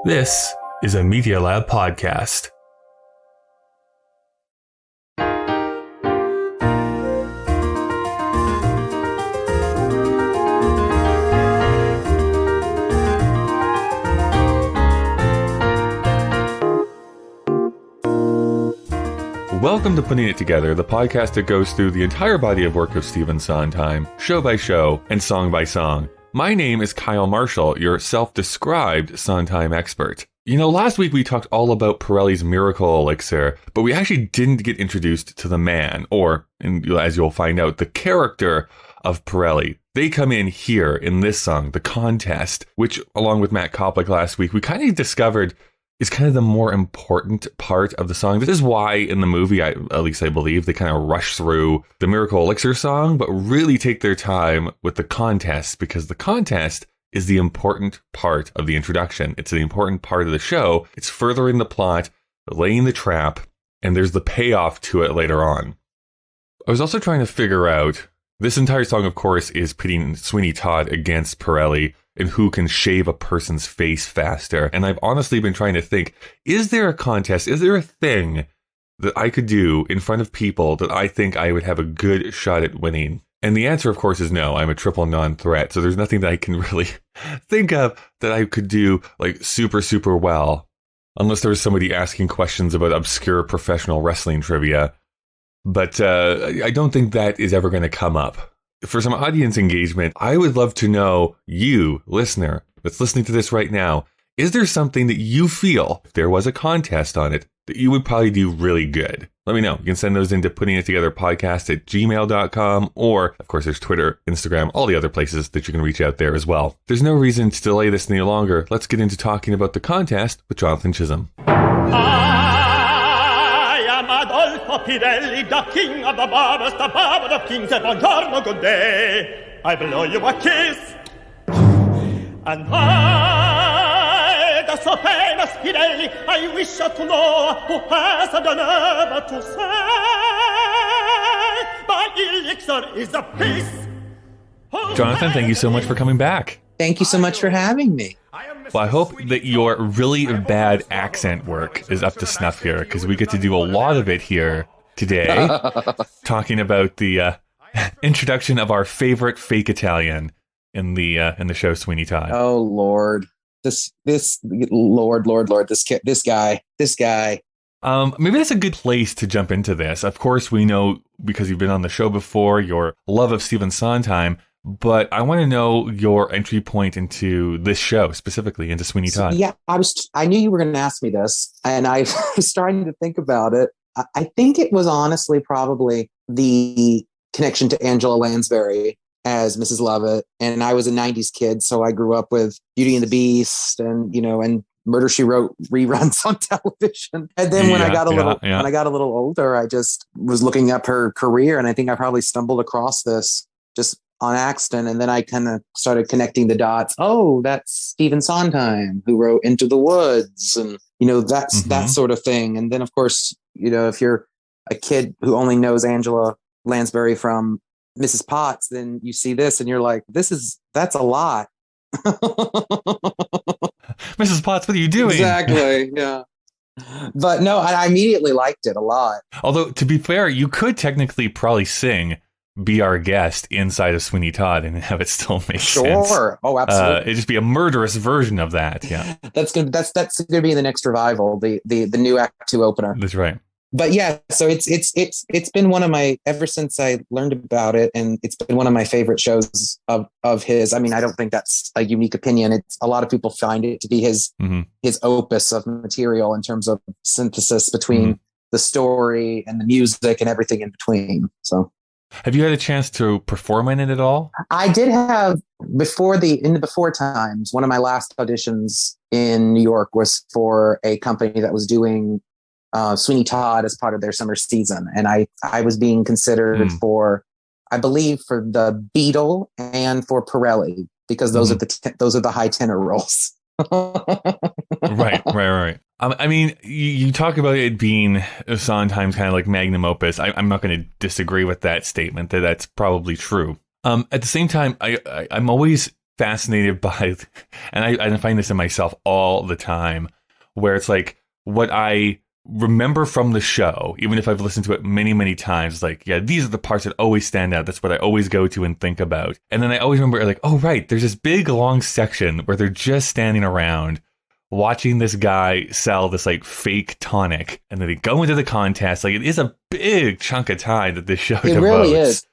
This is a Media Lab podcast. Welcome to Putting It Together, the podcast that goes through the entire body of work of Stephen Sondheim, show by show and song by song. My name is Kyle Marshall, your self-described Sondheim expert. You know, last week we talked all about Pirelli's Miracle Elixir, but we actually didn't get introduced to the man, or, as you'll find out, the character of Pirelli. They come in here in this song, The Contest, which, along with Matt Koplik last week, we kind of discovered is kind of the more important part of the song. This is why in the movie, at least I believe, they kind of rush through the Miracle Elixir song, but really take their time with the contest, because the contest is the important part of the introduction. It's the important part of the show. It's furthering the plot, laying the trap, and there's the payoff to it later on. I was also trying to figure out, this entire song, of course, is pitting Sweeney Todd against Pirelli, and who can shave a person's face faster. And I've honestly been trying to think, is there a contest? Is there a thing that I could do in front of people that I think I would have a good shot at winning? And the answer, of course, is no. I'm a triple non-threat. So there's nothing that I can really think of that I could do like super, super well. Unless there was somebody asking questions about obscure professional wrestling trivia. But I don't think that is ever going to come up. For some audience engagement, I would love to know, you, listener, that's listening to this right now, is there something that you feel, if there was a contest on it, that you would probably do really good? Let me know. You can send those into puttingittogetherpodcast@gmail.com, or, of course, there's Twitter, Instagram, all the other places that you can reach out there as well. There's no reason to delay this any longer. Let's get into talking about the contest with Jonathan Chisolm. Pirelli, the king of the barbers, the barber of kings, and buongiorno, good day. I blow you a kiss. And I, the so famous Pirelli, I wish you to know who has the nerve to say my elixir is a piece. Jonathan, thank you so much for coming back. Thank you so much for having me. Well, I hope that your really bad accent work is up to snuff here, because we get to do a lot of it here today, talking about the introduction of our favorite fake Italian in the show Sweeney Todd. Oh Lord, this Lord, this guy. Maybe that's a good place to jump into this. Of course, we know, because you've been on the show before, your love of Stephen Sondheim. But I want to know your entry point into this show, specifically into Sweeney Todd. Yeah, I knew you were going to ask me this, and I was trying to think about it. I think it was honestly probably the connection to Angela Lansbury as Mrs. Lovett. And I was a 90s kid, so I grew up with Beauty and the Beast and Murder, She Wrote reruns on television. And then when I got a little older, I just was looking up her career, and I think I probably stumbled across this just on accident, and then I kind of started connecting the dots. Oh, that's Stephen Sondheim who wrote Into the Woods, and that's that sort of thing. And then, of course, if you're a kid who only knows Angela Lansbury from Mrs. Potts, then you see this and you're like, that's a lot. Mrs. Potts, what are you doing? Exactly. Yeah. But no, I immediately liked it a lot. Although, to be fair, you could technically probably sing Be Our Guest inside of Sweeney Todd and have it still make sense. Sure. Oh, absolutely. It'd just be a murderous version of that. Yeah. That's gonna be the next revival, the new Act 2 opener. That's right. But yeah, so it's been one of my, ever since I learned about it, and it's been one of my favorite shows of his. I mean, I don't think that's a unique opinion. It's a lot of people find it to be his opus of material in terms of synthesis between the story and the music and everything in between. So, have you had a chance to perform in it at all? I did have in the before times. One of my last auditions in New York was for a company that was doing Sweeney Todd as part of their summer season, and I was being considered for, I believe, for the Beetle and for Pirelli, because those are the high tenor roles. Right. I mean, you talk about it being Sondheim's kind of like magnum opus. I'm not going to disagree with that statement. That's probably true. At the same time, I'm always fascinated by, and I find this in myself all the time, where it's like what I remember from the show, even if I've listened to it many, many times, like, yeah, these are the parts that always stand out. That's what I always go to and think about. And then I always remember like, oh, right, there's this big long section where they're just standing around watching this guy sell this like fake tonic, and then they go into the contest. Like, it is a big chunk of time that this show devotes really is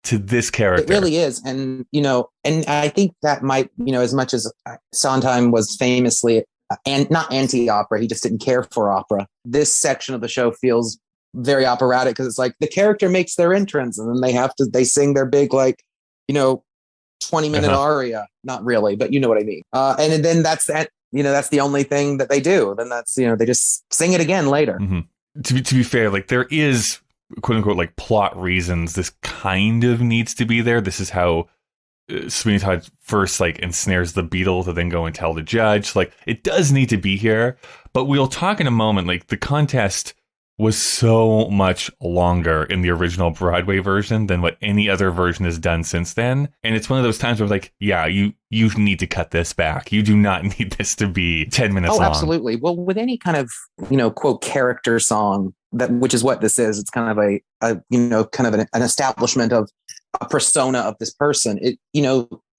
to this character. It really is. And, and I think that might, as much as Sondheim was famously and not anti-opera, he just didn't care for opera. This section of the show feels very operatic because it's like the character makes their entrance and then they sing their big, 20-minute aria. Not really, but you know what I mean. And then that's that, that's the only thing that they do. Then that's, they just sing it again later. Mm-hmm. To be fair, like there is quote unquote like plot reasons this kind of needs to be there. This is how Sweeney Todd first like ensnares the beetle to then go and tell the judge. Like, it does need to be here, but we'll talk in a moment. Like, the contest was so much longer in the original Broadway version than what any other version has done since then. And it's one of those times where like, yeah, you need to cut this back. You do not need this to be 10 minutes long. Oh, absolutely. Well, with any kind of, quote, character song, which is what this is, it's kind of an establishment of a persona of this person. It,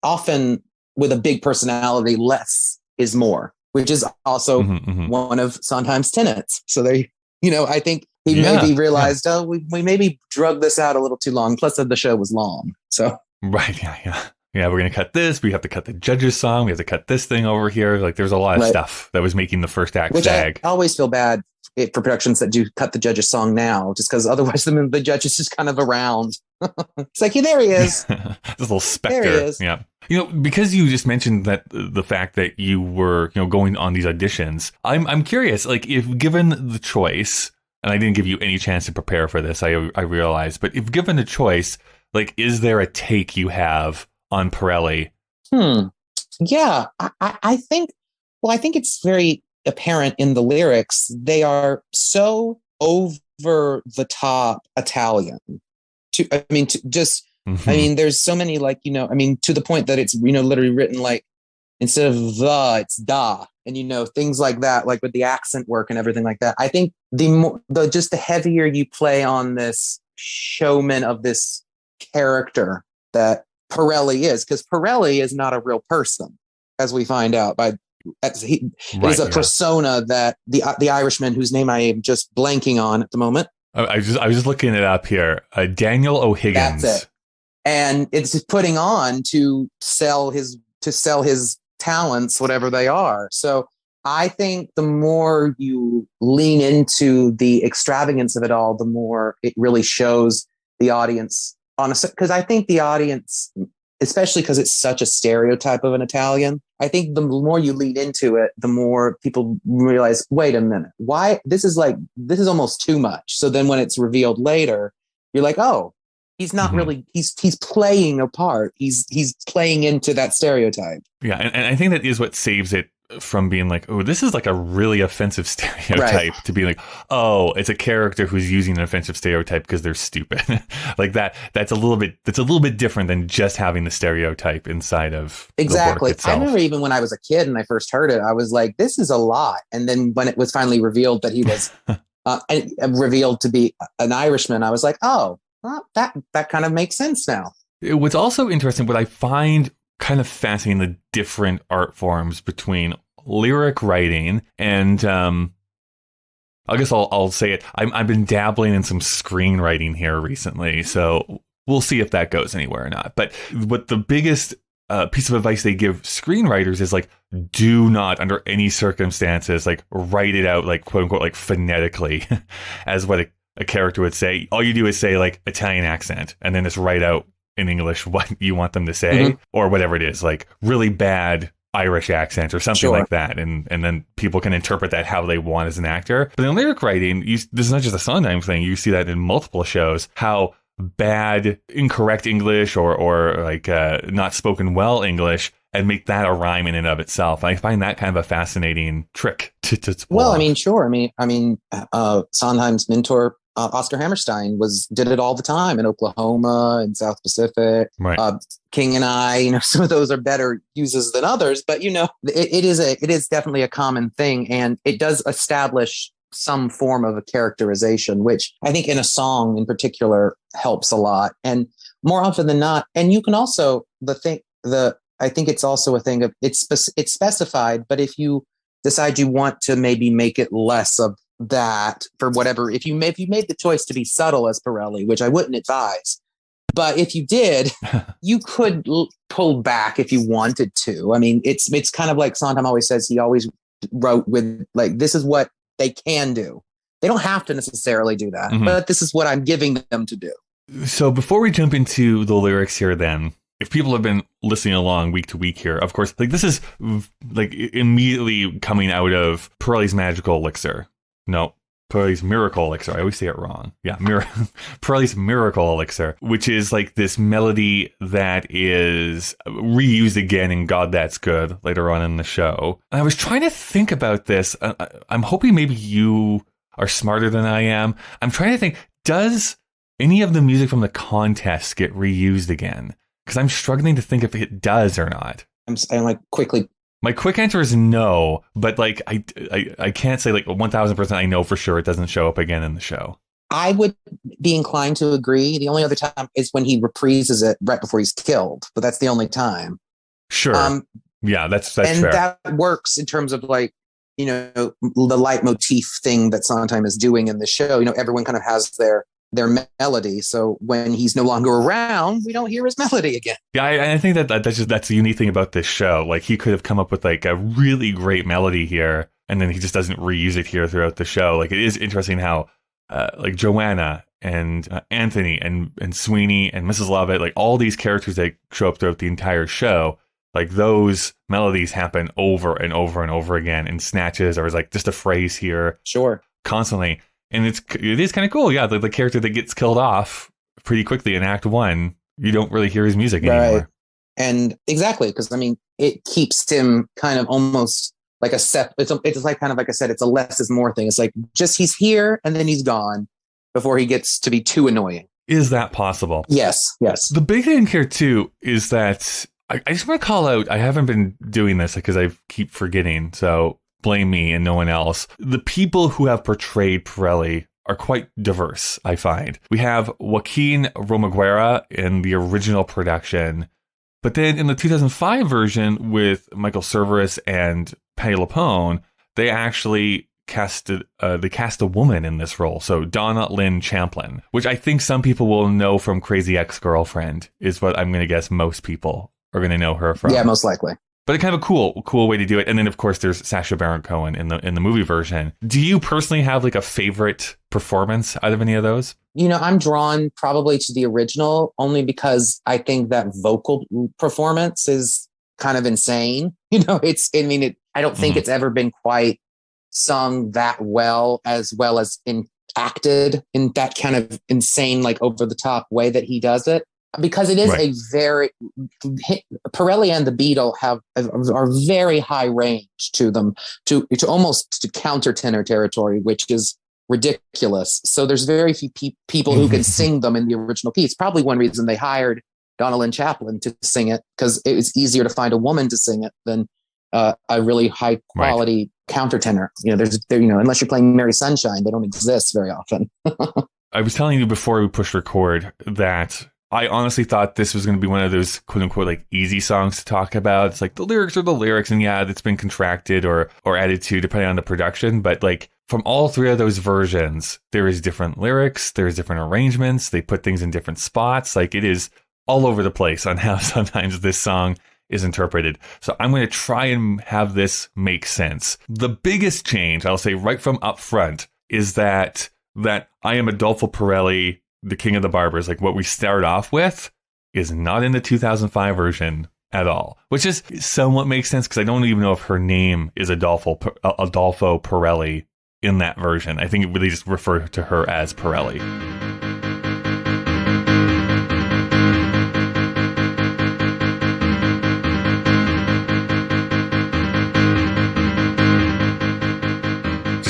often with a big personality, less is more, which is also one of Sondheim's tenets. So they, I think he maybe realized, we maybe drug this out a little too long. Plus, the show was long. So right, yeah, we're gonna cut this. We have to cut the judge's song. We have to cut this thing over here. Like, there's a lot of stuff that was making the first act sag. I always feel bad for productions that do cut the judge's song now, just because otherwise the judge is just kind of around. It's like, there he is. This little specter. There he is. Yeah. Because you just mentioned that the fact that you were, going on these auditions, I'm curious, like, if given the choice, and I didn't give you any chance to prepare for this, I realized, but if given the choice, like, is there a take you have on Pirelli? Yeah, I think it's very apparent in the lyrics. They are so over the top Italian. There's so many, to the point that it's, literally written like, instead of the, it's da, and, things like that, like with the accent work and everything like that. I think the heavier you play on this showman of this character that Pirelli is, because Pirelli is not a real person, as we find out it is a persona that the Irishman, whose name I am just blanking on at the moment. I was just looking it up here. Daniel O'Higgins. That's it. And it's putting on to sell his talents, whatever they are. So I think the more you lean into the extravagance of it all, the more it really shows the audience. Honestly, because I think the audience, especially because it's such a stereotype of an Italian, I think the more you lean into it, the more people realize, wait a minute, why this is almost too much. So then when it's revealed later, you're like, oh, he's not really, he's playing a part. He's playing into that stereotype. Yeah. And I think that is what saves it from being like, oh, this is like a really offensive stereotype, to be like, oh, it's a character who's using an offensive stereotype because they're stupid. Like that's a little bit different than just having the stereotype inside of the work itself. I remember even when I was a kid and I first heard it, I was like, this is a lot. And then when it was finally revealed that he was revealed to be an Irishman, I was like, oh, well, that kind of makes sense now. What's also interesting, what I find kind of fascinating, the different art forms between lyric writing and I guess I'll say it. I've been dabbling in some screenwriting here recently, so we'll see if that goes anywhere or not. But what the biggest piece of advice they give screenwriters is like, do not under any circumstances like write it out like quote unquote like phonetically as what a character would say. All you do is say like Italian accent and then just write out in English what you want them to say or whatever it is, like really bad Irish accent or something like that. And then people can interpret that how they want as an actor. But in lyric writing, this is not just a Sondheim thing. You see that in multiple shows, how bad, incorrect English or like not spoken well English and make that a rhyme in and of itself. I find that kind of a fascinating trick to pull off. Sure. Sondheim's mentor, Oscar Hammerstein did it all the time in Oklahoma and South Pacific. Right. King and I, some of those are better uses than others, but it is definitely a common thing, and it does establish some form of a characterization, which I think in a song in particular helps a lot. And more often than not, and you can also I think it's also a thing of it's specified, but if you decide you want to maybe make it less of that for whatever, if you made the choice to be subtle as Pirelli, which I wouldn't advise, but if you did, you could pull back if you wanted to. I mean, it's kind of like Sondheim always says, he always wrote with like, this is what they can do. They don't have to necessarily do that, but this is what I'm giving them to do. So before we jump into the lyrics here, then, if people have been listening along week to week here, of course, like this is like immediately coming out of Pirelli's Magical Elixir. No, Pirelli's Miracle Elixir. I always say it wrong. Yeah, Pirelli's Miracle Elixir, which is like this melody that is reused again in God That's Good later on in the show. And I was trying to think about this. I'm hoping maybe you are smarter than I am. I'm trying to think, does any of the music from the contest get reused again? Because I'm struggling to think if it does or not. I'm like quickly. My quick answer is no, but like I can't say like 1000% I know for sure it doesn't show up again in the show. I would be inclined to agree. The only other time is when he reprises it right before he's killed, but that's the only time. Sure. Yeah, that's and fair. That works in terms of like, the leitmotif thing that Sondheim is doing in the show. Everyone kind of has their melody. So when he's no longer around, we don't hear his melody again. Yeah, I think that's the unique thing about this show. Like he could have come up with like a really great melody here, and then he just doesn't reuse it here throughout the show. Like it is interesting how like Joanna and Anthony and Sweeney and Mrs. Lovett, like all these characters that show up throughout the entire show, like those melodies happen over and over and over again in snatches, or is like just a phrase here. Sure. Constantly. And it is kind of cool. Yeah, the character that gets killed off pretty quickly in Act 1, you don't really hear his music anymore. Right. And exactly, because I mean, it keeps him kind of almost like it's like kind of like I said, it's a less is more thing. It's like just he's here and then he's gone before he gets to be too annoying. Is that possible? Yes. The big thing here too is that I just want to call out, I haven't been doing this because I keep forgetting, so blame me and no one else. The people who have portrayed Pirelli are quite diverse, I find. We have Joaquin Romaguera in the original production, but then in the 2005 version with Michael Cerveris and Patti LuPone, they actually cast a woman in this role. So Donna Lynn Champlin, which I think some people will know from Crazy Ex-Girlfriend, is what I'm going to guess most people are going to know her from. Yeah, most likely. But kind of a cool way to do it. And then, of course, there's Sacha Baron Cohen in the movie version. Do you personally have like a favorite performance out of any of those? I'm drawn probably to the original only because I think that vocal performance is kind of insane. I don't think it's ever been quite sung that well as acted in that kind of insane, like over the top way that he does it. Because it is a very Pirelli and the Beatle are very high range to them to almost to countertenor territory, which is ridiculous. So there's very few people who can sing them in the original piece. Probably one reason they hired Donna Lynn Champlin to sing it, because it was easier to find a woman to sing it than a really high quality countertenor. Unless you're playing Mary Sunshine, they don't exist very often. I was telling you before we pushed record that I honestly thought this was going to be one of those quote unquote like easy songs to talk about. It's like the lyrics are the lyrics, and yeah, it's been contracted or added to depending on the production. But like from all three of those versions, there is different lyrics, there's different arrangements, they put things in different spots. Like it is all over the place on how sometimes this song is interpreted. So I'm going to try and have this make sense. The biggest change, I'll say right from up front, is that I Am Adolfo Pirelli, the King of the Barbers, like what we start off with, is not in the 2005 version at all, which is somewhat makes sense because I don't even know if her name is Adolfo Pirelli in that version. I think it really just refer to her as Pirelli.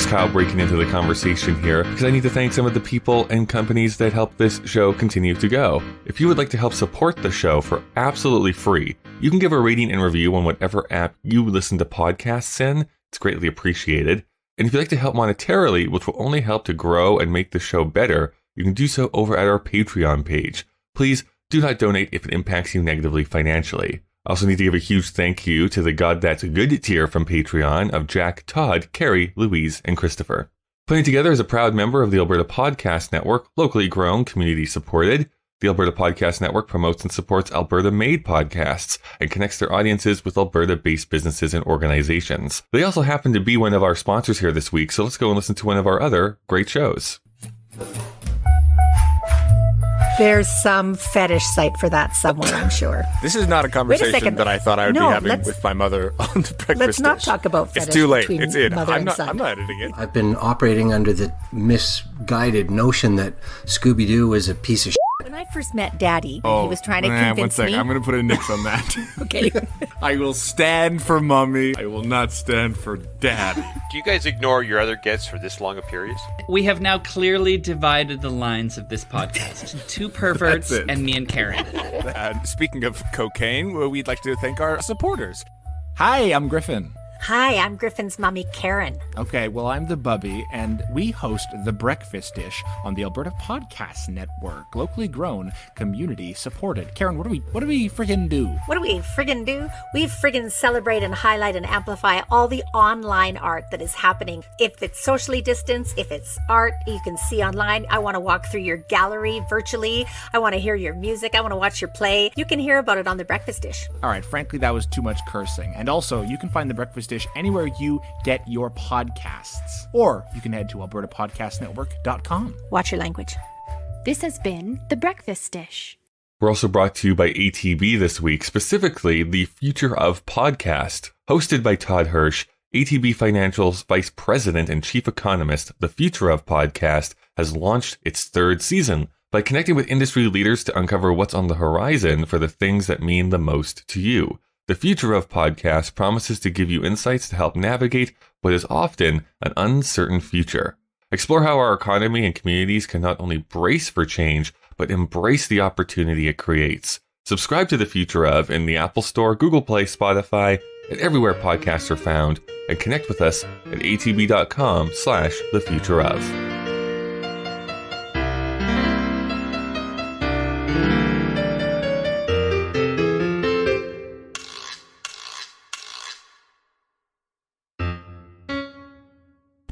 Kyle breaking into the conversation here because I need to thank some of the people and companies that help this show continue to go. If you would like to help support the show for absolutely free, you can give a rating and review on whatever app you listen to podcasts in. It's greatly appreciated. And if you'd like to help monetarily, which will only help to grow and make the show better, you can do so over at our Patreon page. Please do not donate if it impacts you negatively financially. I also need to give a huge thank you to the God That's Good tier from Patreon of Jack, Todd, Carrie, Louise, and Christopher. Putting Together is a proud member of the Alberta Podcast Network, locally grown, community supported. The Alberta Podcast Network promotes and supports Alberta-made podcasts and connects their audiences with Alberta-based businesses and organizations. They also happen to be one of our sponsors here this week, so let's go and listen to one of our other great shows. There's some fetish site for that somewhere, I'm sure. This is not a conversation that I thought I would be having with my mother on the breakfast Let's not dish. talk about fetish. It's too late. It's in. I'm not editing it. I've been operating under the misguided notion that Scooby-Doo is a piece of shit. When I first met Daddy, he was trying to convince one sec. me. I'm going to put a nix on that. Okay. I will stand for Mommy. I will not stand for Daddy. Do you guys ignore your other guests for this long a period? We have now clearly divided the lines of this podcast. Two perverts and me and Karen. Speaking of cocaine, we'd like to thank our supporters. Hi, I'm Griffin. Hi, I'm Griffin's mommy, Karen. Okay, well, I'm the Bubby, and we host The Breakfast Dish on the Alberta Podcast Network. Locally grown, community supported. Karen, what do we friggin' do? What do we friggin' do? We friggin' celebrate and highlight and amplify all the online art that is happening. If it's socially distanced, if it's art you can see online, I want to walk through your gallery virtually. I want to hear your music. I want to watch your play. You can hear about it on The Breakfast Dish. All right, frankly, that was too much cursing. And also, you can find The Breakfast Dish anywhere you get your podcasts. Or you can head to albertapodcastnetwork.com. Watch your language. This has been The Breakfast Dish. We're also brought to you by ATB this week, specifically the Future of Podcast. Hosted by Todd Hirsch, ATB Financial's Vice President and Chief Economist, the Future of Podcast has launched its third season by connecting with industry leaders to uncover what's on the horizon for the things that mean the most to you. The Future of Podcast promises to give you insights to help navigate what is often an uncertain future. Explore how our economy and communities can not only brace for change, but embrace the opportunity it creates. Subscribe to The Future of in the Apple Store, Google Play, Spotify, and everywhere podcasts are found, and connect with us at atb.com/thefutureof.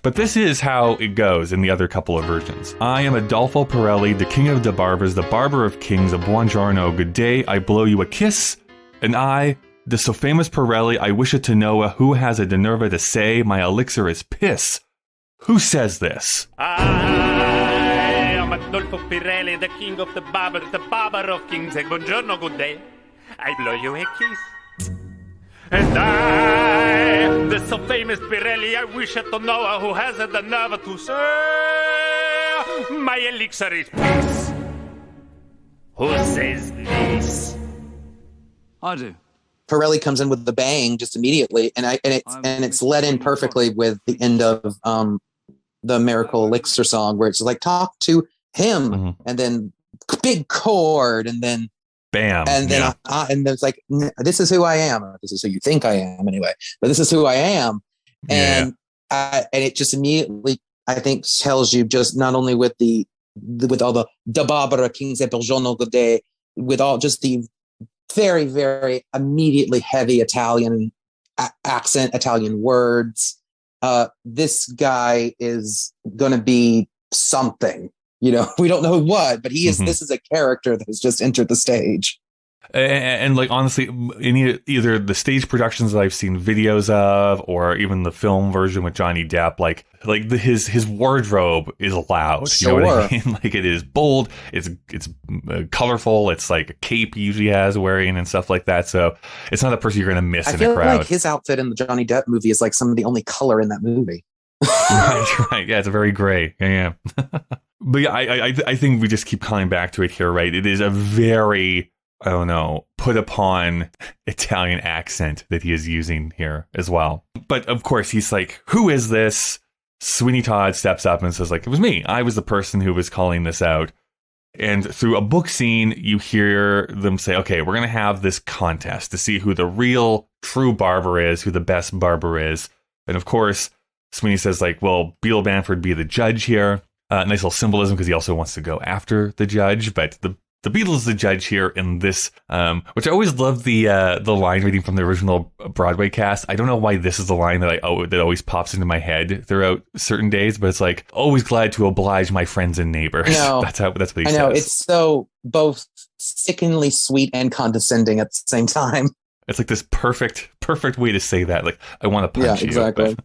But this is how it goes in the other couple of versions. I am Adolfo Pirelli, the king of the barbers, the barber of kings, a buongiorno, good day, I blow you a kiss. And I, the so famous Pirelli, I wish it to know who has a de nerva to say my elixir is piss. Who says this? I am Adolfo Pirelli, the king of the barber of kings, a buongiorno, good day, I blow you a kiss. And I, the so famous Pirelli, I wish to know who has the nerve to say my elixir is peace. Who says this? I do. Pirelli comes in with the bang just immediately, and it's let in perfectly with the end of the Miracle Elixir song, where it's like talk to him, and then big chord, and then. Bam. And then and then it's like, this is who I am. This is who you think I am anyway, but this is who I am. And and it just immediately, I think, tells you just not only with all the Barbara Kings e Buongiorno good day, with all just the very, very immediately heavy Italian accent, Italian words. This guy is going to be something. You know, we don't know what, but he is. This is a character that has just entered the stage. And like, honestly, either the stage productions that I've seen videos of, or even the film version with Johnny Depp, like his wardrobe is loud. Sure. You know what I mean? Like, it is bold. It's colorful. It's like a cape he usually has wearing and stuff like that. So it's not a person you're going to miss in a crowd. I feel like his outfit in the Johnny Depp movie is like some of the only color in that movie. Right. Yeah, it's a very gray. Yeah. But yeah, I think we just keep coming back to it here, right? It is a very, I don't know, put upon Italian accent that he is using here as well. But of course, he's like, who is this? Sweeney Todd steps up and says, like, it was me. I was the person who was calling this out. And through a book scene, you hear them say, okay, we're going to have this contest to see who the real, true barber is, who the best barber is. And of course, Sweeney says, like, well, Beetle Bamford be the judge here. Nice little symbolism because he also wants to go after the judge. But the Beatle's the judge here in this, which I always love the line reading from the original Broadway cast. I don't know why this is the line that always pops into my head throughout certain days, but it's like, always glad to oblige my friends and neighbors. That's what he says. I know, it's so both sickeningly sweet and condescending at the same time. It's like this perfect way to say that. Like, I want to punch you. Exactly.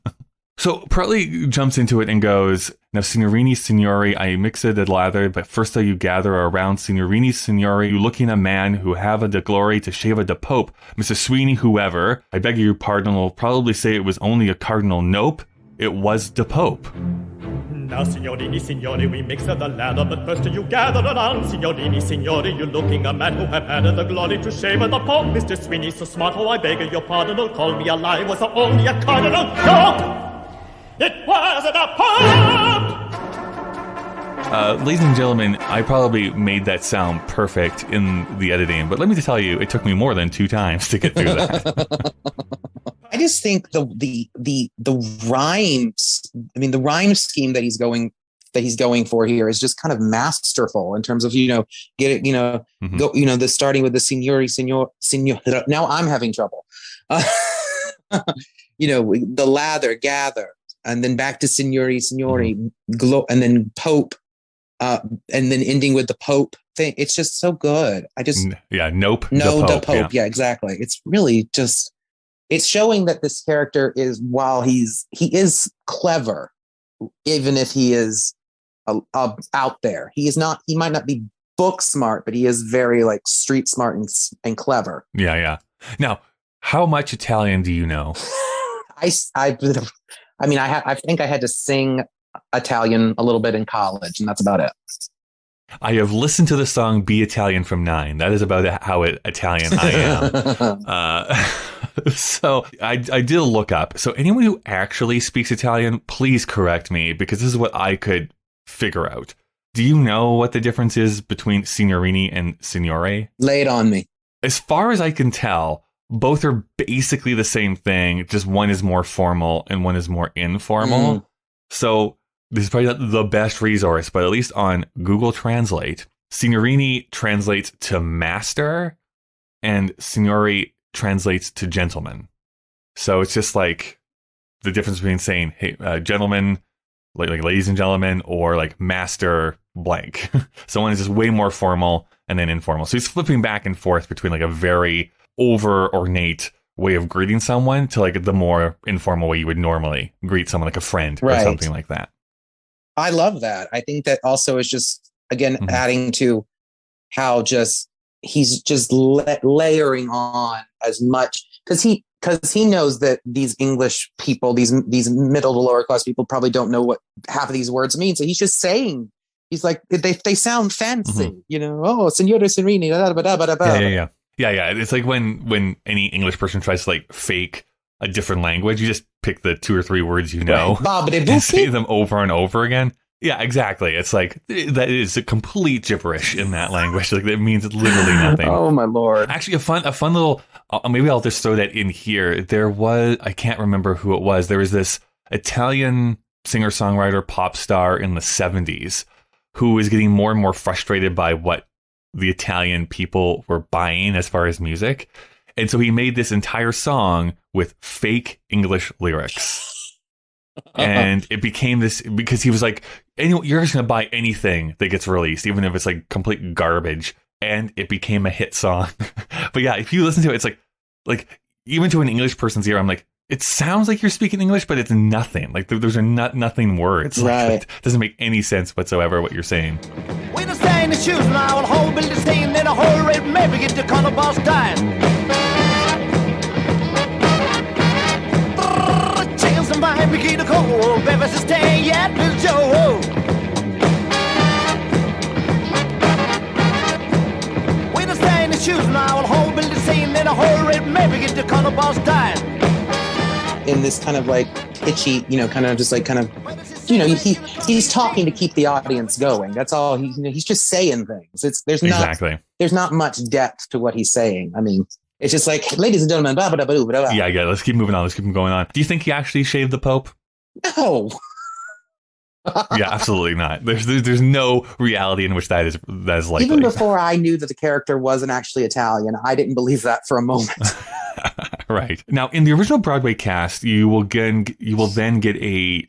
So Pirelli jumps into it and goes, now, signorini, signori, I mix it and lather, but first you gather around signorini, signori, you looking a man who have a de glory to shave a de pope, Mr. Sweeney, whoever, I beg your pardon, will probably say it was only a cardinal nope, it was de pope. Now, signorini, signori, we mix the lather, but first you gather around, signorini, signori, you looking a man who have had the glory to shave the pope, Mr. Sweeney, so smart, oh, I beg your pardon, don't call me a lie, was only a cardinal nope! It was a pop! Ladies and gentlemen, I probably made that sound perfect in the editing, but let me tell you, it took me more than 2 times to get through that. I just think the rhymes, the rhyme scheme that he's going for here is just kind of masterful in terms of, get it, go, the starting with the signor. Now I'm having trouble. The lather, gather. And then back to signori, and then pope, and then ending with the pope thing. It's just so good. Nope. No, the pope. Yeah, exactly. It's really just, it's showing that this character is, while he is clever, even if he is out there, he might not be book smart, but he is very like street smart and clever. Yeah. Now, how much Italian do you know? I think I had to sing Italian a little bit in college, and that's about it. I have listened to the song Be Italian from 9. That is about how Italian I am. So I did a look up. So anyone who actually speaks Italian, please correct me, because this is what I could figure out. Do you know what the difference is between signorini and signore? Lay it on me. As far as I can tell, both are basically the same thing, just one is more formal and one is more informal. So this is probably not the best resource, but at least on Google Translate, signorini translates to master and signori translates to gentleman. So it's just like the difference between saying, hey, gentlemen, like ladies and gentlemen, or like master blank. So one is just way more formal and then informal. So he's flipping back and forth between like a very over ornate way of greeting someone to like the more informal way you would normally greet someone, like a friend or something like that. I love that. I think that also is just, again, adding to how he's just layering on as much, because he knows that these English people, these middle to lower class people probably don't know what half of these words mean. So he's just saying, he's like, they sound fancy, oh, signore, signorini, Yeah. It's like when any English person tries to like fake a different language, you just pick the 2 or 3 words and say them over and over again. Yeah, exactly. It's like that is a complete gibberish in that language. Like that means literally nothing. Oh my Lord! Actually, a fun little. Maybe I'll just throw that in here. I can't remember who it was. There was this Italian singer-songwriter pop star in the 70s who was getting more and more frustrated by what the Italian people were buying as far as music. And so he made this entire song with fake English lyrics. And it became this, because he was like, you're just going to buy anything that gets released, even if it's like complete garbage. And it became a hit song. But yeah, if you listen to it, it's like even to an English person's ear, I'm like, it sounds like you're speaking English, but it's nothing. Like those are nothing words. Right. Like, it doesn't make any sense whatsoever what you're saying. We don't stay in the shoes now, a whole building scene in a whole red, maybe get the color boss dying. Chickens and mine, we keep the cold, baby, stay yet, Bill Joe. We don't stay in the shoes now, a whole building scene in a whole red, maybe get the color boss dying. In this kind of like pitchy, kind of just like kind of he's talking to keep the audience going. That's all. He's just saying things. There's not much depth to what he's saying. I mean, it's just like, ladies and gentlemen, blah, blah, blah, blah, blah. Yeah. Let's keep moving on. Let's keep going on. Do you think he actually shaved the Pope? No. Yeah, absolutely not. There's no reality in which that is likely. Even before I knew that the character wasn't actually Italian, I didn't believe that for a moment. Right. Now, in the original Broadway cast, you will then get a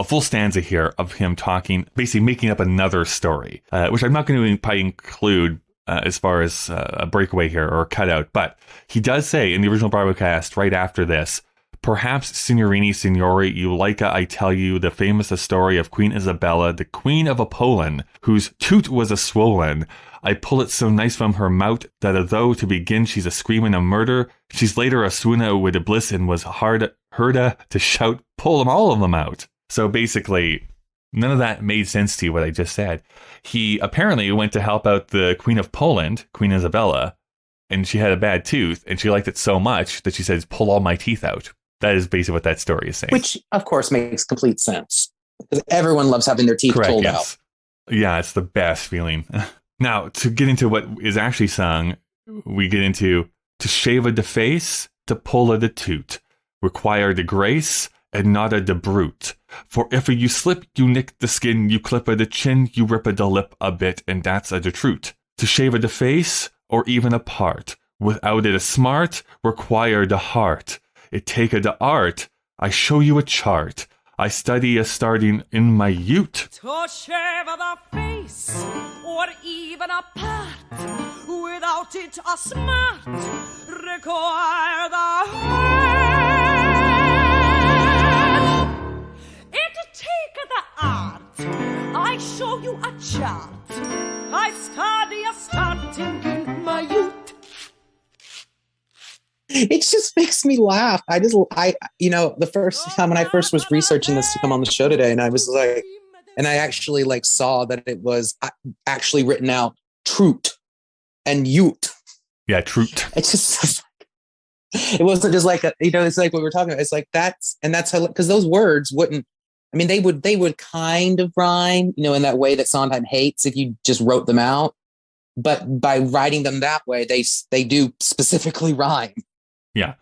full stanza here of him talking, basically making up another story, which I'm not going to probably include as far as a breakaway here or a cutout. But he does say in the original Broadway cast right after this, perhaps, signorini, signori, you like I tell you the famous story of Queen Isabella, the Queen of Apollon, whose toot was a swollen. I pull it so nice from her mouth that although to begin she's a screaming of murder, she's later a swoona with a bliss and was herda to shout, pull them all of them out. So basically, none of that made sense to you, what I just said. He apparently went to help out the Queen of Poland, Queen Isabella, and she had a bad tooth, and she liked it so much that she says, pull all my teeth out. That is basically what that story is saying. Which, of course, makes complete sense. Because everyone loves having their teeth pulled out. Yeah, it's the best feeling. Now, to get into what is actually sung, we get into to shave a de face, to pull a de toot, require de grace, and not a de brute. For if you slip, you nick the skin, you clip a de chin, you rip a de lip a bit, and that's a de truth. To shave a de face, or even a part, without it a smart, require de heart. It take a de art, I show you a chart. I study a starting in my ute. To shave the face, or even a part, without it a smart, require the heart. It take the art, I show you a chart. I study a starting in my ute. It just makes me laugh. The first time when I first was researching this to come on the show today, and I was like, and I actually saw that it was actually written out troot and ute. Yeah, troot. It's just, it wasn't just like it's like what we're talking about. It's like that's how, because those words wouldn't, I mean, they would kind of rhyme, in that way that Sondheim hates if you just wrote them out. But by writing them that way, they do specifically rhyme. Yeah.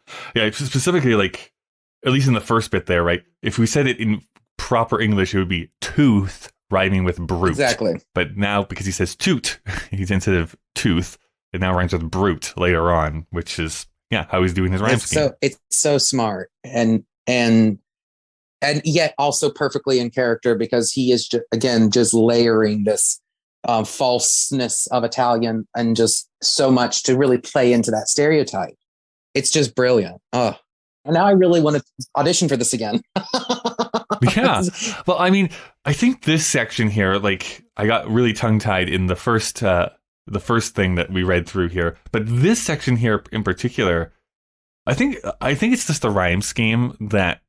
Specifically, at least in the first bit there, right? If we said it in proper English, it would be tooth rhyming with brute. Exactly. But now, because he says toot, he's instead of tooth, it now rhymes with brute later on, which is, how he's doing his rhyme scheme. It's so smart and yet also perfectly in character, because he is, just layering this falseness of Italian and just so much to really play into that stereotype. It's just brilliant. Oh, and now I really want to audition for this again. Yeah. Well, I mean, I think this section here, I got really tongue-tied in the first thing that we read through here. But this section here in particular, I think it's just the rhyme scheme that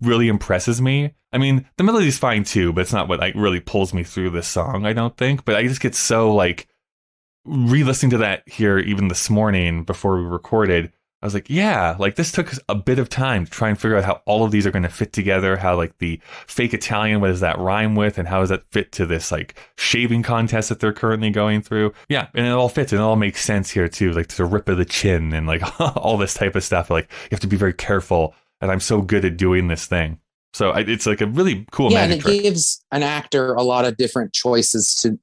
really impresses me. I mean, the melody's fine too, but it's not what really pulls me through this song, I don't think. But I just get so re-listening to that here even this morning before we recorded. I was like, this took a bit of time to try and figure out how all of these are going to fit together, how the fake Italian, what does that rhyme with, and how does that fit to this shaving contest that they're currently going through. Yeah, and it all fits and it all makes sense here too, the rip of the chin and all this type of stuff. You have to be very careful, and I'm so good at doing this thing. So it's a really cool magic trick. And it gives an actor a lot of different choices to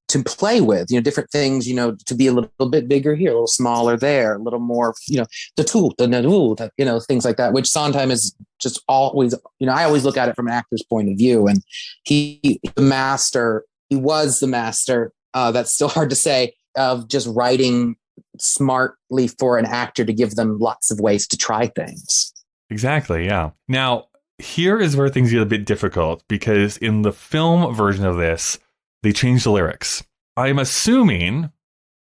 to play with, different things, to be a little bit bigger here, a little smaller there, a little more, the tool, things like that, which Sondheim is just always, I always look at it from an actor's point of view. And he was the master, that's still hard to say, of just writing smartly for an actor to give them lots of ways to try things. Exactly. Yeah. Now, here is where things get a bit difficult, because in the film version of this, they changed the lyrics. I'm assuming,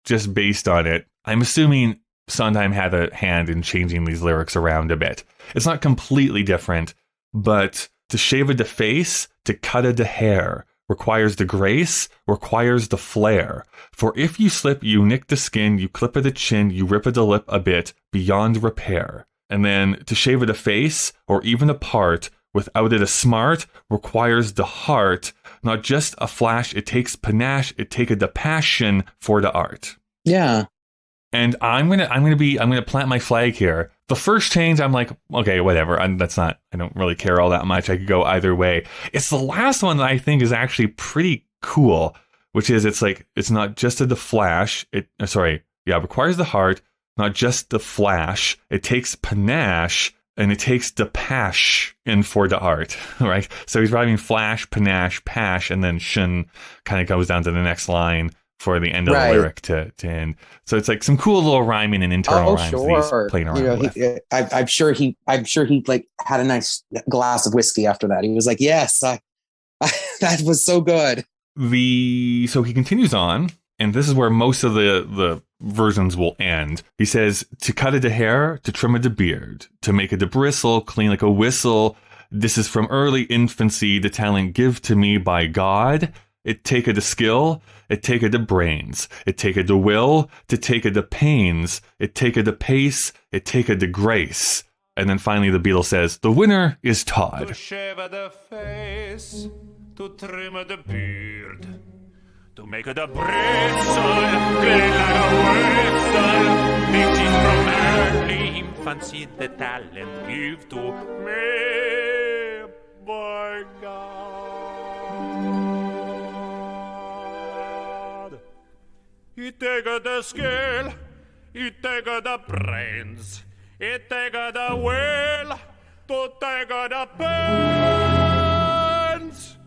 just based on it, Sondheim had a hand in changing these lyrics around a bit. It's not completely different, but to shave a de face, to cut a de hair, requires the grace, requires the flair. For if you slip, you nick the skin, you clip a the chin, you rip a de lip a bit, beyond repair. And then to shave a de face, or even a part, without it a smart, requires the heart, not just a flash, it takes panache, it taketh the passion for the art. Yeah. And I'm gonna plant my flag here. The first change, I'm like, okay, whatever. I don't really care all that much. I could go either way. It's the last one that I think is actually pretty cool, which is it's not just the flash. Requires the heart, not just the flash. It takes panache and it takes the passion for the art, right? So he's driving flash, panache, pash, and then shin kind of goes down to the next line for the end of the lyric to end. So it's like some cool little rhyming and internal rhymes that he's playing around with. I'm sure he like had a nice glass of whiskey after that. He was like, yes, that was so good. So he continues on, and this is where most of the versions will end. He says, to cut it the hair, to trim it the beard, to make it the bristle, clean like a whistle. This is from early infancy, the talent give to me by God. It taketh the skill, it taketh the brains, it taketh the will, to taketh the pains, it taketh the pace, it taketh the grace. And then finally the Beatle says, the winner is Todd. To shave the face, to trim the beard, to make the bristle, clean like a whistle. This is from early infancy, the talent give to me by God. He take the skill, he take the brains, he take the will, to take the pains.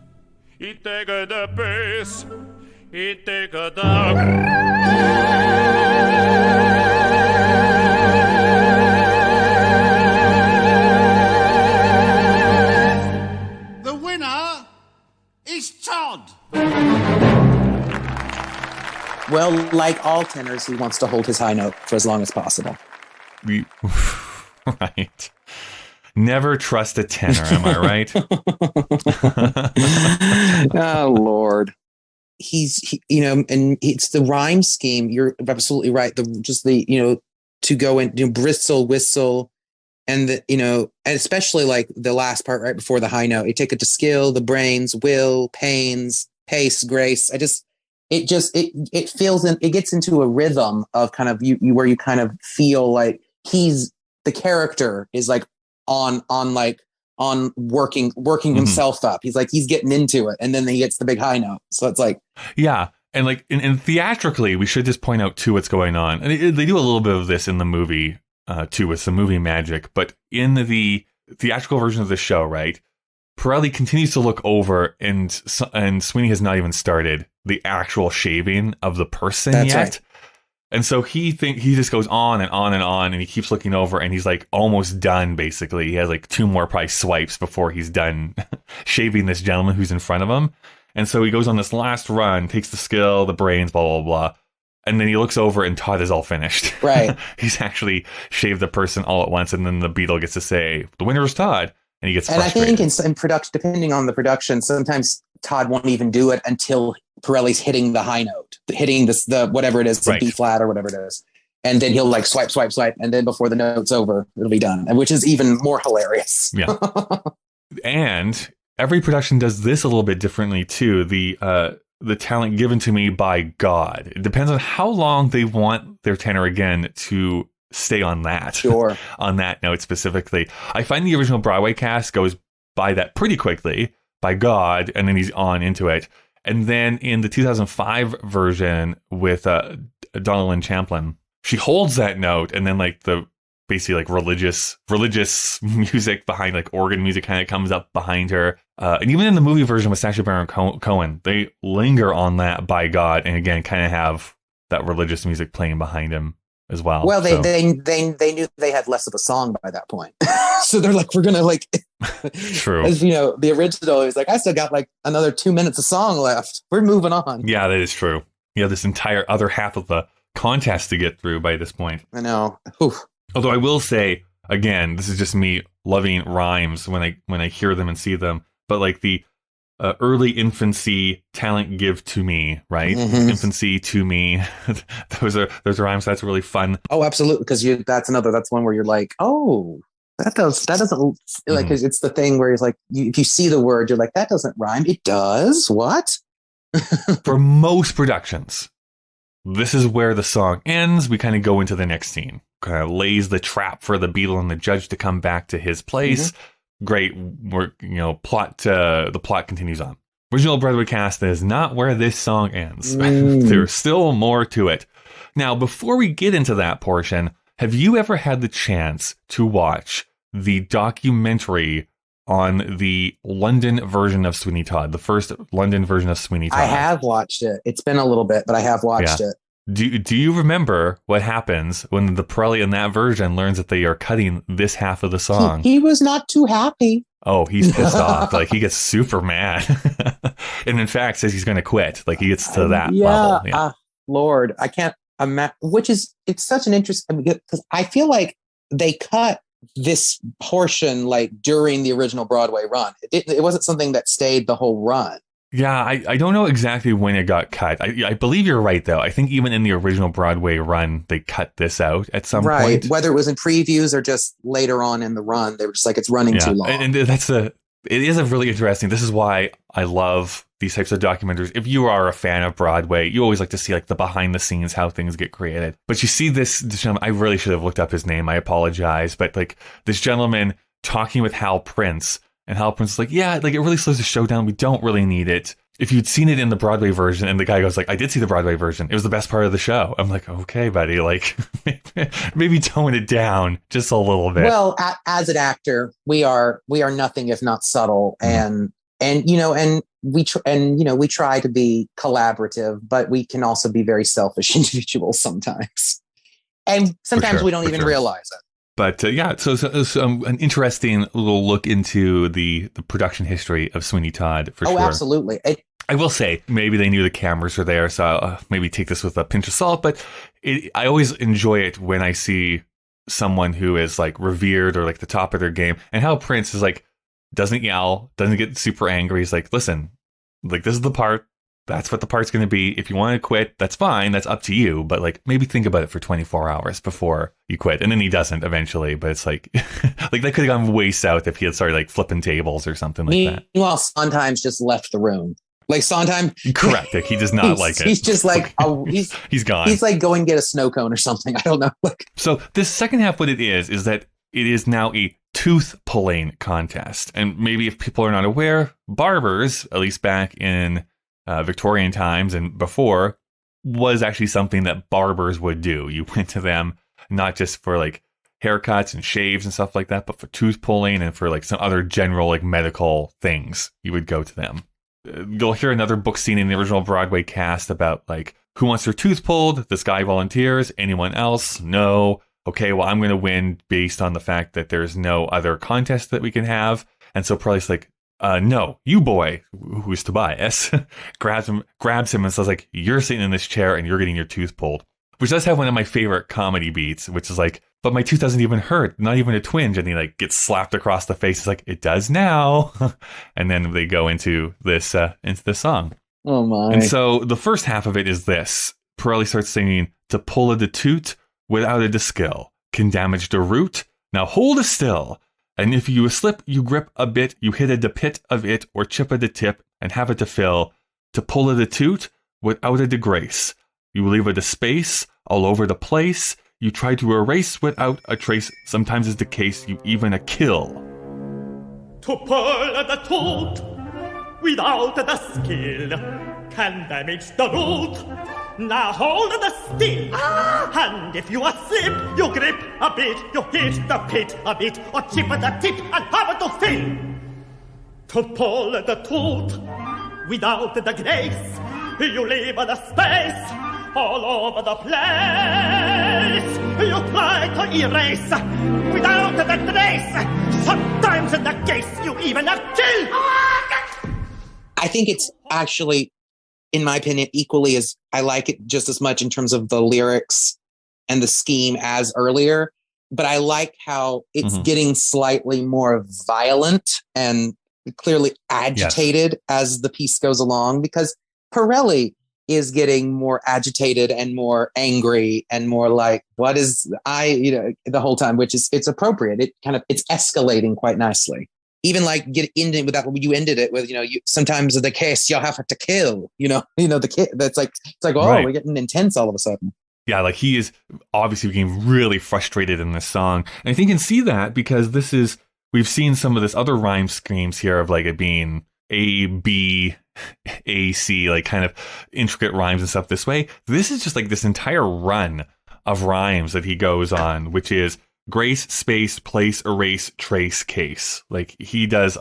He take the pace, he take the The winner is Todd. Well, like all tenors, he wants to hold his high note for as long as possible. Right. Never trust a tenor, am I right? Oh, Lord. And it's the rhyme scheme. You're absolutely right. To go in, bristle, whistle, and and especially like the last part right before the high note. You take it to skill, the brains, will, pains, pace, grace. It feels it gets into a rhythm of kind of you where you kind of feel like the character is like on working himself up. He's like, he's getting into it. And then he gets the big high note. So it's like, yeah. And like, and theatrically, we should just point out too, what's going on. And they do a little bit of this in the movie too, with some movie magic, but in the theatrical version of the show, right? Pirelli continues to look over and Sweeney has not even started the actual shaving of the person yet. Right. And so he just goes on and on and on, and he keeps looking over, and he's like almost done. Basically, he has like 2 more probably swipes before he's done shaving this gentleman who's in front of him. And so he goes on this last run, takes the skill, the brains, blah blah blah, and then he looks over, and Todd is all finished. Right, he's actually shaved the person all at once, and then the Beatle gets to say, "The winner is Todd," and he gets frustrated. And I think in production, depending on the production, sometimes Todd won't even do it until Pirelli's hitting the high note, hitting the whatever it is, the B flat or whatever it is. And then he'll like swipe. And then before the note's over, it'll be done, which is even more hilarious. Yeah. And every production does this a little bit differently too. The talent given to me by God. It depends on how long they want their tenor again to stay on that. Sure. On that note specifically. I find the original Broadway cast goes by that pretty quickly, by God, and then he's on into it. And then in the 2005 version with Donna Lynn Champlin, she holds that note, and then like the basically like religious music behind, like organ music kind of comes up behind her. And even in the movie version with Sacha Baron Cohen, they linger on that by God, and again kind of have that religious music playing behind him as well. Well, they knew they had less of a song by that point. So they're like, we're gonna like true. As you know, the original is like, I still got like another 2 minutes of song left. We're moving on. Yeah, that is true. You have this entire other half of the contest to get through by this point. I know. Oof. Although I will say, again, this is just me loving rhymes when I hear them and see them. But like the early infancy talent give to me, right? Mm-hmm. Infancy to me. those are rhymes. That's really fun. Oh, absolutely. Because that's one where you're like, oh, that doesn't like, because it's the thing where he's like, if you see the word, you're like, that doesn't rhyme. It does. What? For most productions, this is where the song ends. We kind of go into the next scene. Kind of lays the trap for the beadle and the judge to come back to his place. Great work, plot. The plot continues on. Original Broadway cast is not where this song ends. There's still more to it. Now, before we get into that portion, have you ever had the chance to watch the documentary on the London version of Sweeney Todd, the first London version of Sweeney Todd? I have watched it. It's been a little bit, but I have watched it. Do you remember what happens when the Pirelli in that version learns that they are cutting this half of the song? He was not too happy. Oh, he's pissed off. Like, he gets super mad. And in fact, says he's going to quit. Like, he gets to that level. Yeah. Lord, I can't imagine, it's such an interesting, because I feel like they cut this portion like during the original Broadway run. It wasn't something that stayed the whole run. Yeah, I don't know exactly when it got cut. I believe you're right, though. I think even in the original Broadway run, they cut this out at some point. Whether it was in previews or just later on in the run, they were just like, it's running too long. And it is a really interesting. This is why I love these types of documentaries. If you are a fan of Broadway, you always like to see like the behind the scenes, how things get created. But you see this gentleman, I really should have looked up his name. I apologize. But like this gentleman talking with Hal Prince. And Hal Prince is like, yeah, like it really slows the show down. We don't really need it. If you'd seen it in the Broadway version, and the guy goes like, I did see the Broadway version. It was the best part of the show. I'm like, okay, buddy, like maybe tone it down just a little bit. Well, as an actor, we are nothing if not subtle, and we try to be collaborative, but we can also be very selfish individuals sometimes, and sometimes we don't even realize it. But so an interesting little look into the production history of Sweeney Todd, for sure. Oh, absolutely. I will say, maybe they knew the cameras were there, so I'll maybe take this with a pinch of salt. But I always enjoy it when I see someone who is like revered or like the top of their game. And how Prince is like, doesn't yell, doesn't get super angry. He's like, listen, like this is the part. That's what the part's going to be. If you want to quit, that's fine. That's up to you. But like, maybe think about it for 24 hours before you quit. And then he doesn't eventually. But it's like, like that could have gone way south if he had started like flipping tables or something like that. Meanwhile, Sondheim's just left the room. Like Sondheim, correct. Like, he does not like it. He's just like, he's gone. He's like, go and get a snow cone or something. I don't know. So this second half, what it is that it is now a tooth pulling contest. And maybe if people are not aware, barbers, at least back in Victorian times and before, was actually something that barbers would do. You went to them not just for like haircuts and shaves and stuff like that, but for tooth pulling and for like some other general like medical things. You would go to them. You'll hear another book scene in the original Broadway cast about like, who wants their tooth pulled? This guy volunteers. Anyone else? No. Okay, well, I'm going to win based on the fact that there's no other contest that we can have. And so Pirelli's like, no, you boy, who's Tobias, grabs him and says like, you're sitting in this chair and you're getting your tooth pulled, which does have one of my favorite comedy beats, which is like, but my tooth doesn't even hurt, not even a twinge. And he like gets slapped across the face. It's like, it does now. And then they go into this song. Oh my. And so the first half of it is this. Pirelli starts singing, to pull a the toot without a de skill can damage the root. Now hold a still. And if you slip, you grip a bit, you hit a de pit of it, or chip a de tip, and have it to fill. To pull a de toot without a de grace. You leave a de space all over the place. You try to erase without a trace. Sometimes is the case, you even a kill. To pull a the toot without the skill can damage the root. Now hold the still, and if you are slip, you grip a bit, you hit the pit a bit, or chip the tip and have it to fill. To pull the tooth without the grace, you leave the space all over the place. You try to erase without the trace. Sometimes in the case, you even a kill. I think it's actually, in my opinion, equally as I like it just as much in terms of the lyrics and the scheme as earlier. But I like how it's getting slightly more violent and clearly agitated as the piece goes along, because Pirelli, is getting more agitated and more angry and more like, what is the whole time, which is, it's appropriate. It's escalating quite nicely. Even like get into with that, you ended it with, sometimes the case you'll have to kill, the kid that's like, it's like, Right. We're getting intense all of a sudden. Yeah, like he is obviously getting really frustrated in this song. And I think you can see that because we've seen some of this other rhyme schemes here of like it being A, B, A, C, like kind of intricate rhymes and stuff this way. This is just like this entire run of rhymes that he goes on, which is grace, space, place, erase, trace, case. Like he does.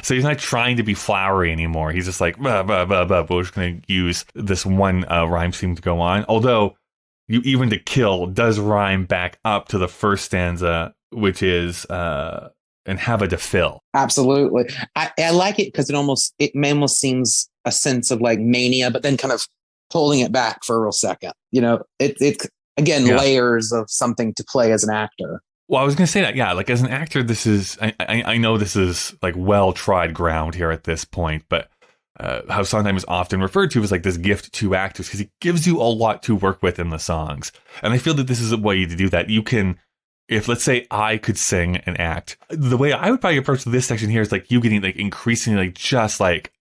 So he's not trying to be flowery anymore. He's just like, bah, bah, bah, bah, but we're just going to use this one rhyme scheme to go on. Although you even to kill does rhyme back up to the first stanza, which is and have a to fill. Absolutely. I like it because it almost seems a sense of like mania, but then kind of pulling it back for a real second. It's again, layers of something to play as an actor. Well, I was going to say that, yeah, like as an actor, this is, I know this is like well-tried ground here at this point, but how Sondheim is often referred to as like this gift to actors because he gives you a lot to work with in the songs. And I feel that this is a way to do that. You can, if let's say I could sing and act, the way I would probably approach this section here is like you getting like increasingly like just like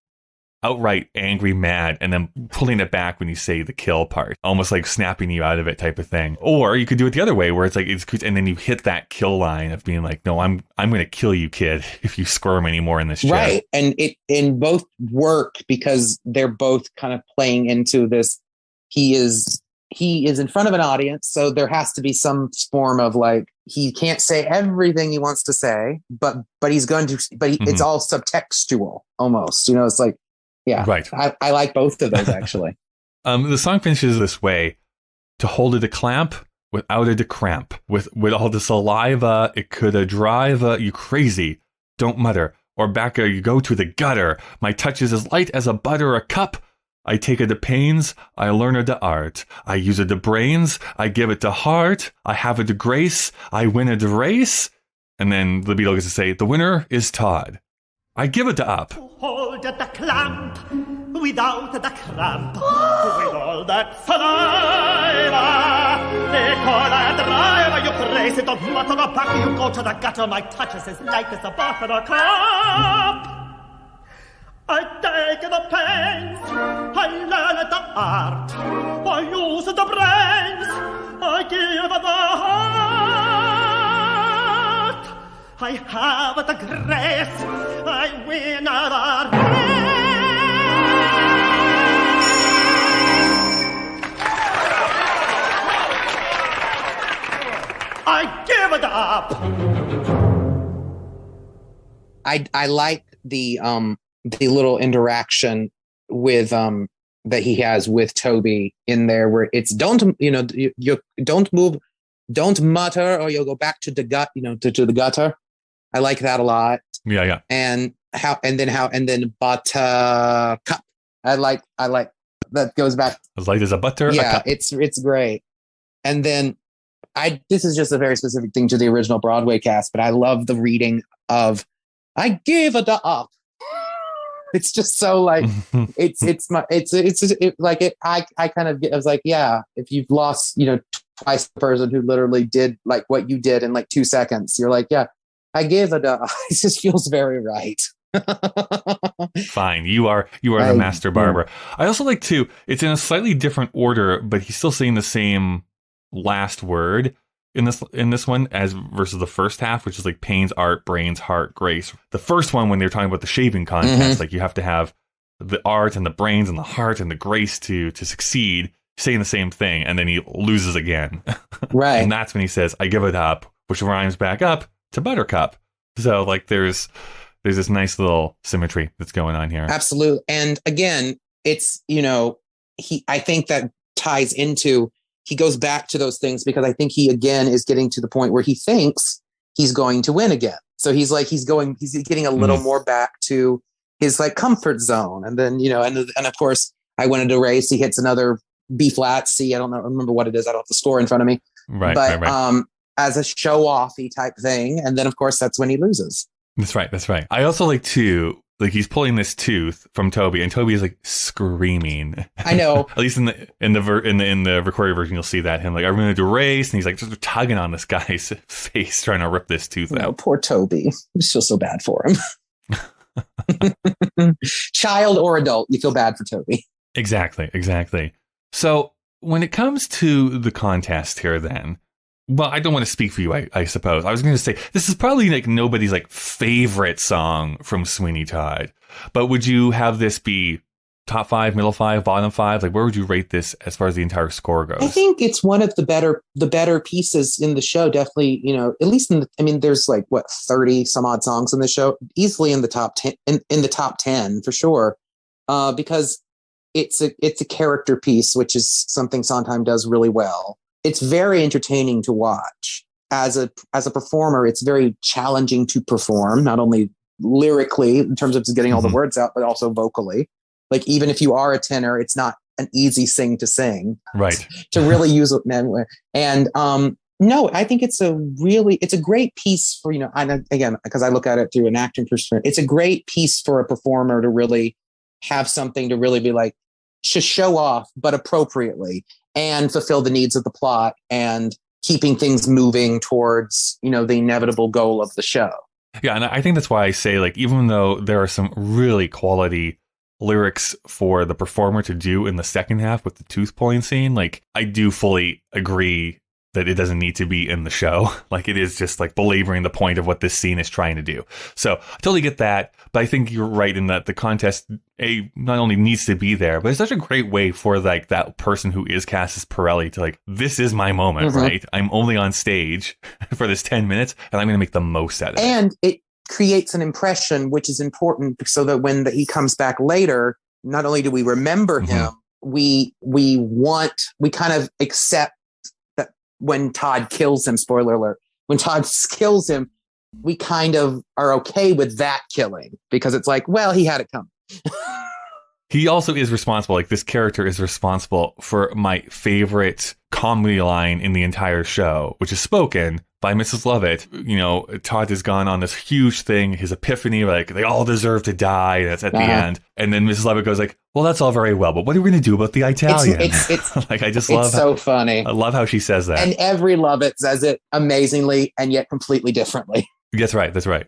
outright angry, mad, and then pulling it back when you say the kill part, almost like snapping you out of it type of thing. Or you could do it the other way where it's like, and then you hit that kill line of being like, no, I'm going to kill you, kid, if you squirm anymore in this shit. Right. And it in both work because they're both kind of playing into this. He is in front of an audience. So there has to be some form of like, he can't say everything he wants to say, but he's going to, it's all subtextual almost, it's like, yeah, right. I like both of those actually. The song finishes this way: to hold it a clamp without it a cramp, with all the saliva it could a drive you crazy. Don't mutter, or back you go to the gutter. My touch is as light as a butter a cup. I take it to pains, I learn it to art. I use it to brains, I give it to heart. I have it to grace, I win it to race. And then the Beatle gets to say, the winner is Todd. I give it to up. Hold at the clamp without the cramp, with all that saliva. They call a driver, you praise it, don't mutter or back, you go to the gutter. My touch is as light as a butter a cup. I take the pains, I learn the art, I use the brains, I give the heart. I have the grace, I win the race. I give it up. I like the little interaction with that he has with Toby in there, where it's don't you don't move, don't mutter, or you'll go back to the gut, to the gutter. I like that a lot. Yeah. And then butter cup. I like that goes back as light as a butter. Yeah, it's great. And then this is just a very specific thing to the original Broadway cast, but I love the reading of I give it up. It's just so like I was like, yeah, if you've lost twice the person who literally did like what you did in like 2 seconds, you're like, yeah, I gave it up. It just feels very right. Fine, you are the master barber. I also like too, it's in a slightly different order, but he's still saying the same last word in this one as versus the first half, which is like pains, art, brains, heart, grace. The first one, when they're talking about the shaving contest, like you have to have the art and the brains and the heart and the grace to succeed, saying the same thing, and then he loses again. Right. And that's when he says, I give it up, which rhymes back up to buttercup. So like there's this nice little symmetry that's going on here. Absolutely. And again, it's, I think that ties into, he goes back to those things because I think he again is getting to the point where he thinks he's going to win again. So he's getting a little more back to his like comfort zone. And then, and of course I wanted to race. He hits another B flat, C. I don't remember what it is. I don't have the score in front of me. Right. As a show offy type thing. And then of course that's when he loses. That's right. I also like too, like he's pulling this tooth from Toby, and Toby is like screaming. I know. At least in the recorded version, you'll see that him like, I'm going to do a race, and he's like just tugging on this guy's face, trying to rip this tooth out. Poor Toby. I just feel so bad for him. Child or adult, you feel bad for Toby. Exactly. So when it comes to the contest here, then, well, I don't want to speak for you, I suppose. I was going to say, this is probably like nobody's like favorite song from Sweeney Todd, but would you have this be top 5, middle 5, bottom 5? Like, where would you rate this as far as the entire score goes? I think it's one of the better pieces in the show. Definitely, at least there's like 30 some odd songs in the show, easily in the top 10, in the top 10 for sure. Because it's a character piece, which is something Sondheim does really well. It's very entertaining to watch. As a performer, it's very challenging to perform, not only lyrically in terms of just getting all the words out, but also vocally. Like, even if you are a tenor, it's not an easy thing to sing. Right. To really use it. And no, I think it's a great piece for, and again, because I look at it through an acting perspective, it's a great piece for a performer to really have something to really be like, to show off, but appropriately, and fulfill the needs of the plot and keeping things moving towards, the inevitable goal of the show. Yeah, and I think that's why I say, like, even though there are some really quality lyrics for the performer to do in the second half with the tooth pulling scene, like, I do fully agree that it doesn't need to be in the show. Like, it is just like belaboring the point of what this scene is trying to do. So I totally get that, but I think you're right in that the contest not only needs to be there, but it's such a great way for like that person who is cast as Pirelli to like, this is my moment, right? I'm only on stage for this 10 minutes and I'm going to make the most out of it. And it creates an impression, which is important, so that when he comes back later, not only do we remember him, we kind of accept that when Todd kills him, spoiler alert, when Todd kills him, we kind of are okay with that killing, because it's like, well, he had it coming. He also is responsible, like this character is responsible for my favorite comedy line in the entire show, which is spoken by Mrs. Lovett. Todd has gone on this huge thing, his epiphany, like they all deserve to die. That's at the end. And then Mrs. Lovett goes like, well, that's all very well, but what are we going to do about the Italian? It's like, I just love it's so funny. I love how she says that. And every Lovett says it amazingly and yet completely differently. That's right.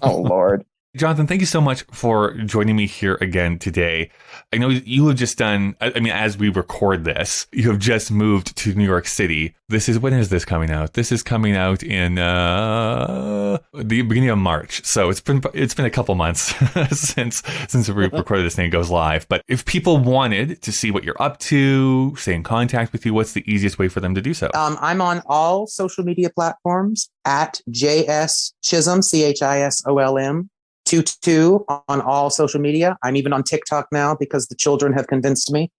Oh, Lord. Jonathan, thank you so much for joining me here again today. I know you have just done, as we record this, you have just moved to New York City. When is this coming out? This is coming out in the beginning of March. So it's been a couple months since we recorded this thing goes live. But if people wanted to see what you're up to, stay in contact with you, what's the easiest way for them to do so? I'm on all social media platforms at JS Chisolm, CHISOLM. 22 on all social media. I'm even on TikTok now because the children have convinced me.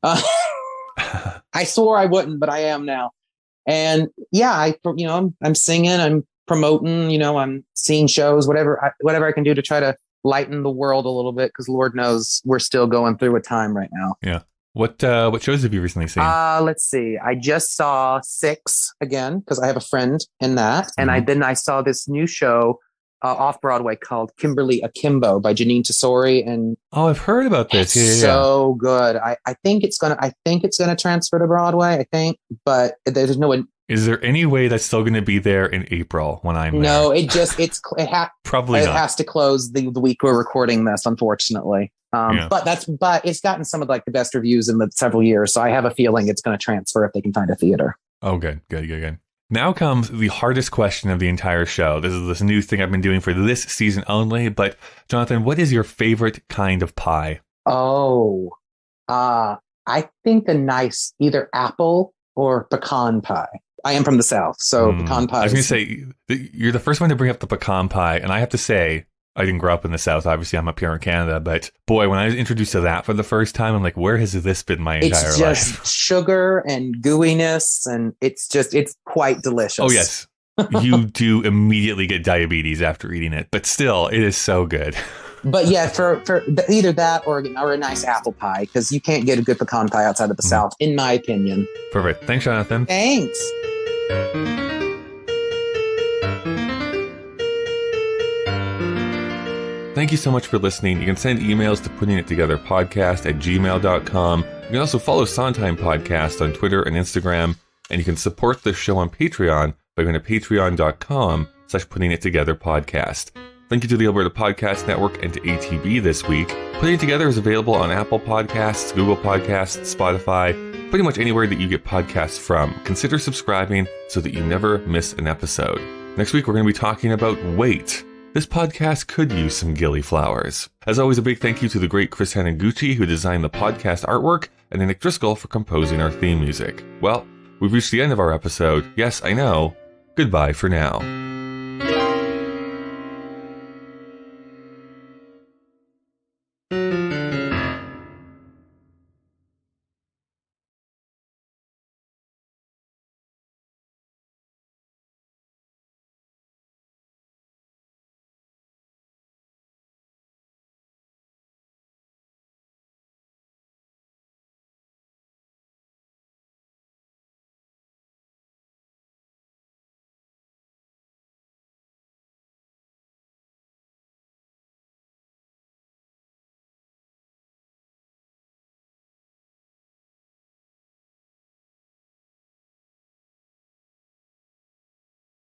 I swore I wouldn't, but I am now. And yeah, I'm singing, I'm promoting, I'm seeing shows, whatever I can do to try to lighten the world a little bit, because Lord knows we're still going through a time right now. Yeah. What shows have you recently seen? Let's see. I just saw 6 again because I have a friend in that, and I saw this new show off Broadway called Kimberly Akimbo by Janine Tesori, and I've heard about this. So good. I think it's gonna transfer to Broadway. I think, but there's no. Is there any way that's still going to be there in April when I'm there? No, probably it not. has to close the week we're recording this, unfortunately. But it's gotten some of like the best reviews in the several years, so I have a feeling it's going to transfer if they can find a theater. Oh, good. Now comes the hardest question of the entire show. This is this new thing I've been doing for this season only. But Jonathan, what is your favorite kind of pie? Oh, I think a nice either apple or pecan pie. I am from the South, so pecan pie. I was going to say, you're the first one to bring up the pecan pie. And I have to say, I didn't grow up in the South. Obviously, I'm up here in Canada. But boy, when I was introduced to that for the first time, I'm like, where has this been my entire life? It's just sugar and gooiness, and it's quite delicious. Oh, yes. You do immediately get diabetes after eating it. But still, it is so good. But yeah, for either that or a nice apple pie, because you can't get a good pecan pie outside of the South, in my opinion. Perfect. Thanks, Jonathan. Thanks. Thank you so much for listening. You can send emails to puttingittogetherpodcast@gmail.com. You can also follow Sondheim Podcast on Twitter and Instagram, and you can support this show on Patreon by going to patreon.com/puttingittogetherpodcast. Thank you to the Alberta Podcast Network and to ATB this week. Putting It Together is available on Apple Podcasts, Google Podcasts, Spotify, pretty much anywhere that you get podcasts from. Consider subscribing so that you never miss an episode. Next week, we're going to be talking about weight. This podcast could use some gilly flowers. As always, a big thank you to the great Chris Hanaguchi, who designed the podcast artwork, and to Nick Driscoll for composing our theme music. Well, we've reached the end of our episode. Yes, I know. Goodbye for now.